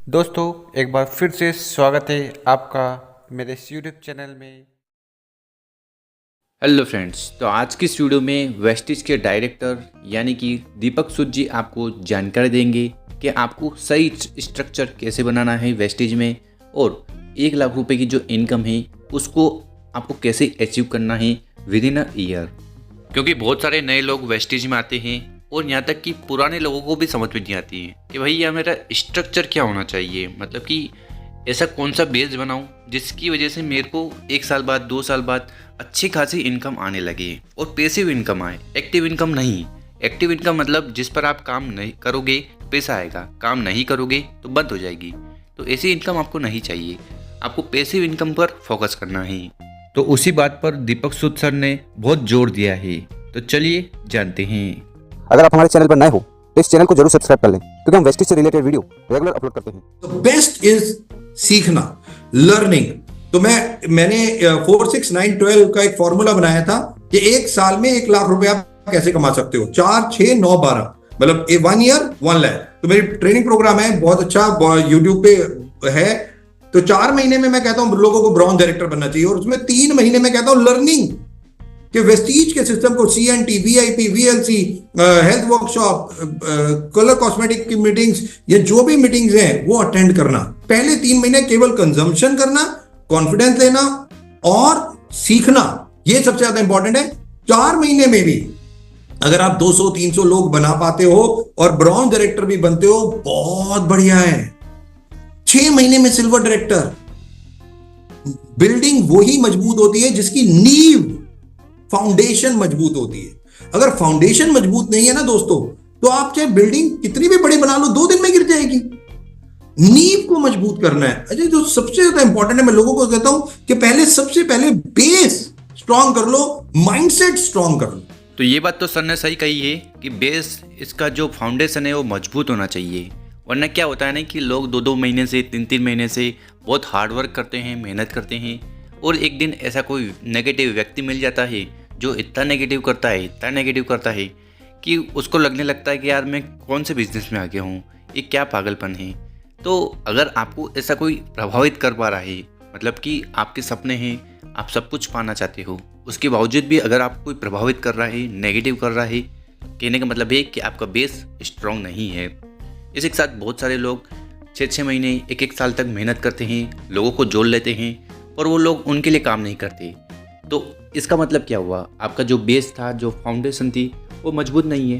दोस्तों एक बार फिर से स्वागत है आपका मेरे इस यूट्यूब चैनल में। हेलो फ्रेंड्स, तो आज की इस वीडियो में वेस्टिज के डायरेक्टर यानी कि दीपक सूद जी आपको जानकारी देंगे कि आपको सही स्ट्रक्चर कैसे बनाना है वेस्टिज में, और 1 लाख रुपए की जो इनकम है उसको आपको कैसे अचीव करना है विद इन अ ईयर। क्योंकि बहुत सारे नए लोग वेस्टिज में आते हैं और यहाँ तक कि पुराने लोगों को भी समझ में नहीं आती है कि भाई यह मेरा स्ट्रक्चर क्या होना चाहिए, मतलब कि ऐसा कौन सा बेस बनाऊं जिसकी वजह से मेरे को 1 साल बाद 2 साल बाद अच्छी खासी इनकम आने लगे और पैसिव इनकम आए, एक्टिव इनकम नहीं। एक्टिव इनकम मतलब जिस पर आप काम नहीं करोगे पैसा आएगा, काम नहीं करोगे तो बंद हो जाएगी। तो ऐसी इनकम आपको नहीं चाहिए, आपको पैसिव इनकम पर फोकस करना है। तो उसी बात पर दीपक सूद सर ने बहुत जोर दिया है, तो चलिए जानते हैं। अगर आप हमारे चैनल पर नए हो तो इस चैनल को जरूर सब्सक्राइब कर लें, क्योंकि हम वेस्टिज से रिलेटेड वीडियो रेगुलर अपलोड करते हैं। तो बेस्ट इज सीखना, लर्निंग। तो मैंने 4 6 9 12 का एक फॉर्मूला बनाया था कि 1 साल में 1 लाख रुपए आप कैसे कमा सकते हो। 4 6 9 12 मतलब 1 ईयर 1 लाख। तो मेरी ट्रेनिंग प्रोग्राम है, बहुत अच्छा, यूट्यूब पे है। तो 4 महीने में मैं कहता हूं लोगों को ब्रॉन्ज डायरेक्टर बनना चाहिए, और उसमें 3 महीने में कहता हूं लर्निंग कि वेस्टीज के सिस्टम को CNT, VIP, VLC, health workshop, colour cosmetic की मीटिंग्स, ये जो भी मीटिंग्स हैं वो अटेंड करना। पहले 3 महीने केवल कंजम्पशन करना, कॉन्फिडेंस लेना और सीखना, ये सबसे ज्यादा इंपॉर्टेंट है। 4 महीने में भी अगर आप 200-300 लोग बना पाते हो और ब्रॉन्ज डायरेक्टर भी बनते हो, बहुत बढ़िया है। 6 महीने में सिल्वर डायरेक्टर। बिल्डिंग वही मजबूत होती है जिसकी नींव, फाउंडेशन मजबूत होती है। अगर फाउंडेशन मजबूत नहीं है ना दोस्तों, तो आप चाहे बिल्डिंग कितनी भी बड़ी बना लो, 2 दिन में गिर जाएगी। नींव को मजबूत करना है। अजय, जो सबसे ज्यादा इंपॉर्टेंट है, मैं लोगों को कहता हूं कि सबसे पहले बेस स्ट्रॉन्ग कर लो, माइंडसेट स्ट्रॉन्ग कर लो। तो ये बात तो सर ने सही कही है कि बेस, इसका जो फाउंडेशन है वो मजबूत होना चाहिए। वरना क्या होता है ना कि लोग 2-2 महीने से 3-3 महीने से बहुत हार्ड वर्क करते हैं, मेहनत करते हैं, और एक दिन ऐसा कोई नेगेटिव व्यक्ति मिल जाता है जो इतना नेगेटिव करता है कि उसको लगने लगता है कि यार मैं कौन से बिजनेस में आ गया हूँ, ये क्या पागलपन है। तो अगर आपको ऐसा कोई प्रभावित कर पा रहा है, मतलब कि आपके सपने हैं, आप सब कुछ पाना चाहते हो, उसके बावजूद भी अगर आपको कोई प्रभावित कर रहा है, नेगेटिव कर रहा है, कहने का मतलब है कि आपका बेस स्ट्रॉन्ग नहीं है। इसी के साथ बहुत सारे लोग 6-6 महीने 1-1 साल तक मेहनत करते हैं, लोगों को जोड़ लेते हैं, और वो लोग उनके लिए काम नहीं करते। तो इसका मतलब क्या हुआ, आपका जो बेस था, जो फाउंडेशन थी, वो मजबूत नहीं है।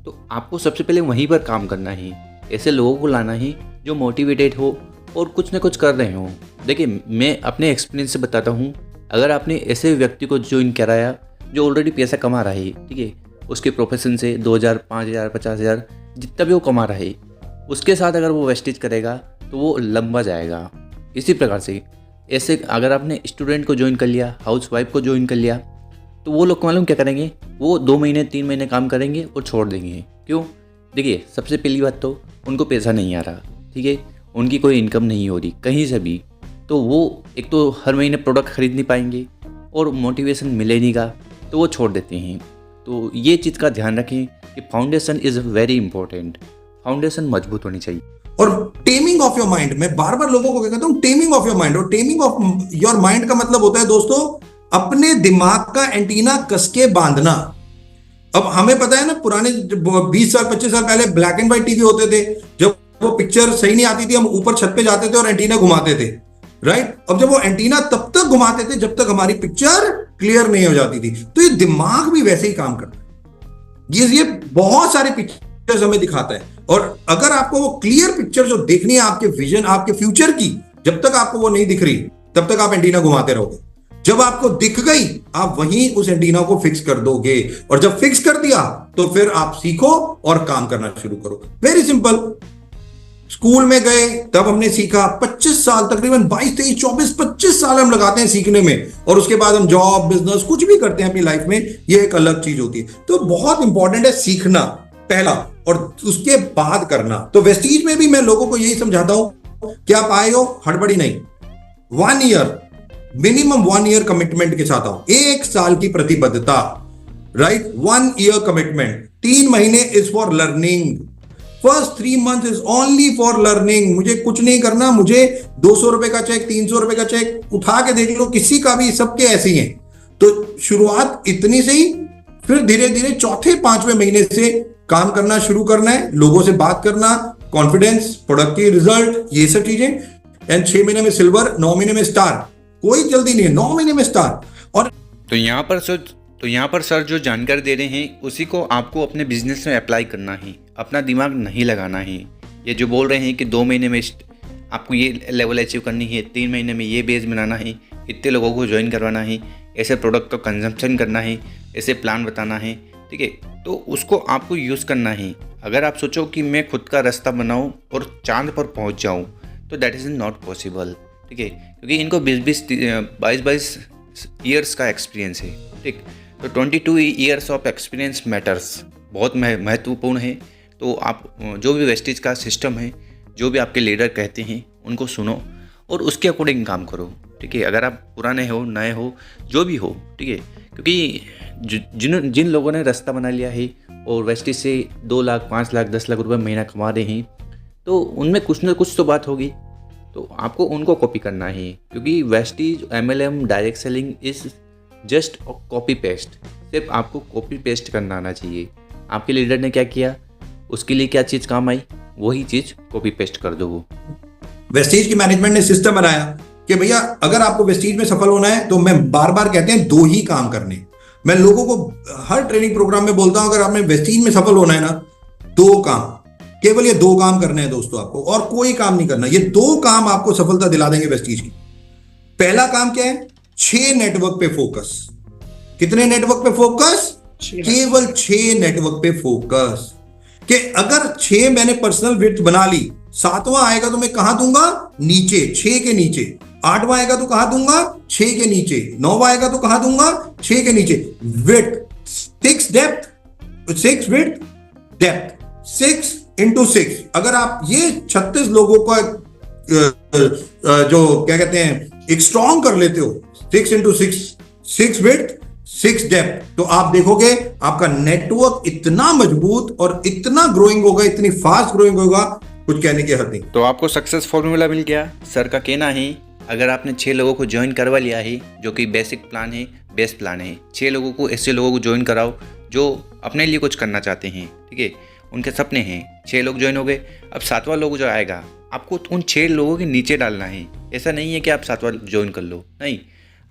तो आपको सबसे पहले वहीं पर काम करना है, ऐसे लोगों को लाना है जो मोटिवेटेड हो और कुछ ना कुछ कर रहे हो। देखिए, मैं अपने एक्सपीरियंस से बताता हूँ, अगर आपने ऐसे व्यक्ति को ज्वाइन कराया जो ऑलरेडी पैसा कमा रहा है, ठीक है, उसके प्रोफेशन से 2000, 5000, 50,000 जितना भी वो कमा रहा है, उसके साथ अगर वो वेस्टेज करेगा तो वो लंबा जाएगा। इसी प्रकार से ऐसे अगर आपने स्टूडेंट को ज्वाइन कर लिया, हाउसवाइफ को ज्वाइन कर लिया, तो वो लोग मालूम क्या करेंगे, वो 2 महीने 3 महीने काम करेंगे और छोड़ देंगे। क्यों? देखिए, सबसे पहली बात तो उनको पैसा नहीं आ रहा, ठीक है, उनकी कोई इनकम नहीं हो रही कहीं से भी। तो वो एक तो हर महीने प्रोडक्ट खरीद नहीं पाएंगे और मोटिवेशन मिले नहीं का, तो वो छोड़ देते हैं। तो ये चीज़ का ध्यान रखें कि foundation is very important, foundation मजबूत होनी चाहिए। और टेमिंग ऑफ योर माइंड, मैं बार बार लोगों को कहता हूं टेमिंग ऑफ योर माइंड। और टेमिंग ऑफ योर माइंड का मतलब होता है दोस्तों, अपने दिमाग का एंटीना कसके बांधना। अब हमें पता है ना, पुराने 20 साल 25 साल पहले ब्लैक एंड व्हाइट टीवी होते थे, जब वो पिक्चर सही नहीं आती थी, हम ऊपर छत पे जाते थे और एंटीना घुमाते थे, राइट। अब जब वो एंटीना तब तक घुमाते थे जब तक हमारी पिक्चर क्लियर नहीं हो जाती थी। तो ये दिमाग भी वैसे ही काम करता है, ये बहुत सारे पिक्चर्स हमें दिखाता है। और अगर आपको वो क्लियर पिक्चर जो देखनी है, आपके विजन, आपके फ्यूचर की, जब तक आपको वो नहीं दिख रही तब तक आप एंटीना घुमाते रहोगे। जब आपको दिख गई, आप वहीं उस एंटीना को फिक्स कर दोगे, और जब फिक्स कर दिया तो फिर आप सीखो और काम करना शुरू करो। Very simple. स्कूल में गए तब हमने सीखा, 25 साल, तकरीबन 22 23 24 25 साल हम लगाते हैं सीखने में, और उसके बाद हम जॉब, बिजनेस, कुछ भी करते हैं अपनी लाइफ में, ये एक अलग चीज होती है। तो बहुत इंपॉर्टेंट है सीखना पहला, और उसके बाद करना। तो वेस्टीज में भी मैं लोगों को यही समझाता हूं कि आप आए हो, हड़बड़ी नहीं, 1 ईयर, मिनिमम 1 ईयर कमिटमेंट के साथ आओ, 1 साल की प्रतिबद्धता, राइट, 1 ईयर कमिटमेंट। 3 महीने is for learning, first 3 month is only for learning. मुझे कुछ नहीं करना, मुझे 200 रुपए का चेक, 300 रुपए का चेक उठा के देख लो, किसी का भी, सबके ऐसे ही हैं। तो शुरुआत इतनी से ही, फिर धीरे धीरे चौथे 5वें महीने से काम करना शुरू करना है, लोगों से बात करना, कॉन्फिडेंस, प्रोडक्ट की रिजल्ट, ये सब चीजें। एंड 6 महीने में सिल्वर, 9 महीने में स्टार। कोई जल्दी नहीं है, 9 महीने में स्टार। और तो यहाँ पर सर जो जानकारी दे रहे हैं उसी को आपको अपने बिजनेस में अप्लाई करना है, अपना दिमाग नहीं लगाना है। ये जो बोल रहे हैं कि 2 महीने में आपको ये लेवल अचीव करनी है, 3 महीने में ये बेस बनाना है, इतने लोगों को ज्वाइन करवाना है, ऐसे प्रोडक्ट का कंजम्पशन करना है, ऐसे प्लान बताना है, ठीक है, तो उसको आपको यूज़ करना है। अगर आप सोचो कि मैं खुद का रास्ता बनाऊं और चांद पर पहुंच जाऊं, तो दैट इज़ नॉट पॉसिबल, ठीक है, क्योंकि इनको 22 ईयर्स का एक्सपीरियंस है, ठीक। तो 22 ईयर्स ऑफ एक्सपीरियंस मैटर्स, बहुत महत्वपूर्ण है। तो आप जो भी वेस्टेज का सिस्टम है, जो भी आपके लीडर कहते हैं, उनको सुनो और उसके अकॉर्डिंग काम करो, ठीक है। अगर आप पुराने हो, नए हो, जो भी हो, ठीक है, क्योंकि जिन लोगों ने रास्ता बना लिया है और वेस्टेज से 2 लाख, 5 लाख, 10 लाख रुपए महीना कमा रहे हैं, तो उनमें कुछ ना कुछ तो बात होगी। तो आपको उनको कॉपी करना है, क्योंकि wastage, MLM, direct selling is just copy paste. सिर्फ आपको कॉपी पेस्ट करना आना चाहिए। आपके लीडर ने क्या किया, उसके लिए क्या चीज़ काम आई, वही चीज़ कॉपी पेस्ट कर दो। वो वेस्टेज की मैनेजमेंट ने सिस्टम बनाया कि भैया अगर आपको वेस्टेज में सफल होना है तो मैं बार बार कहते हैं 2 ही काम करने। मैं लोगों को हर ट्रेनिंग प्रोग्राम में बोलता हूं, अगर आपने वेस्टेज में सफल होना है ना, 2 काम, केवल ये 2 काम करने हैं दोस्तों आपको, और कोई काम नहीं करना। ये 2 काम आपको सफलता दिला देंगे वेस्टेज की। पहला काम क्या है, 6 नेटवर्क पे फोकस। कितने नेटवर्क पे फोकस? केवल 6 नेटवर्क पे फोकस। कि अगर 6 मैंने पर्सनल विड्थ बना ली, 7वां आएगा तो मैं कहां दूंगा? नीचे, 6 के नीचे। 8वां आएगा तो कहां दूंगा? 6 के नीचे। 9वां आएगा तो कहां दूंगा? 6 के नीचे। Width 6 depth, 6 width depth, 6 into 6। अगर आप ये 36 लोगों का जो क्या कहते हैं एक स्ट्रॉन्ग कर लेते हो, 6 into 6, 6 विड्थ, 6 डेप्थ, तो आप देखोगे आपका नेटवर्क इतना मजबूत और इतना ग्रोइंग होगा, इतनी फास्ट ग्रोइंग होगा, कुछ कहने की हद नहीं। तो आपको सक्सेस फॉर्मूला मिल गया। सर का कहना है, अगर आपने 6 लोगों को ज्वाइन करवा लिया है, जो कि बेसिक प्लान है, बेस्ट प्लान है, 6 लोगों को, ऐसे लोगों को ज्वाइन कराओ जो अपने लिए कुछ करना चाहते हैं, ठीक है, उनके सपने हैं। 6 लोग ज्वाइन हो गए। अब 7वां लोग जो आएगा, आपको उन 6 लोगों के नीचे डालना है। ऐसा नहीं है कि आप 7वां ज्वाइन कर लो, नहीं,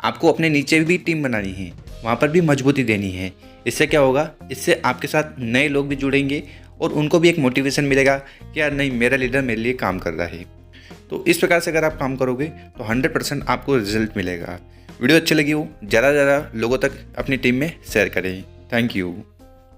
आपको अपने नीचे भी टीम बनानी है, वहाँ पर भी मजबूती देनी है। इससे क्या होगा, इससे आपके साथ नए लोग भी जुड़ेंगे और उनको भी एक मोटिवेशन मिलेगा कि यार नहीं, मेरा लीडर मेरे लिए काम कर रहा है। तो इस प्रकार से अगर आप काम करोगे तो 100% आपको रिजल्ट मिलेगा। वीडियो अच्छी लगी हो, ज़्यादा से ज़्यादा लोगों तक अपनी टीम में शेयर करें। Thank you.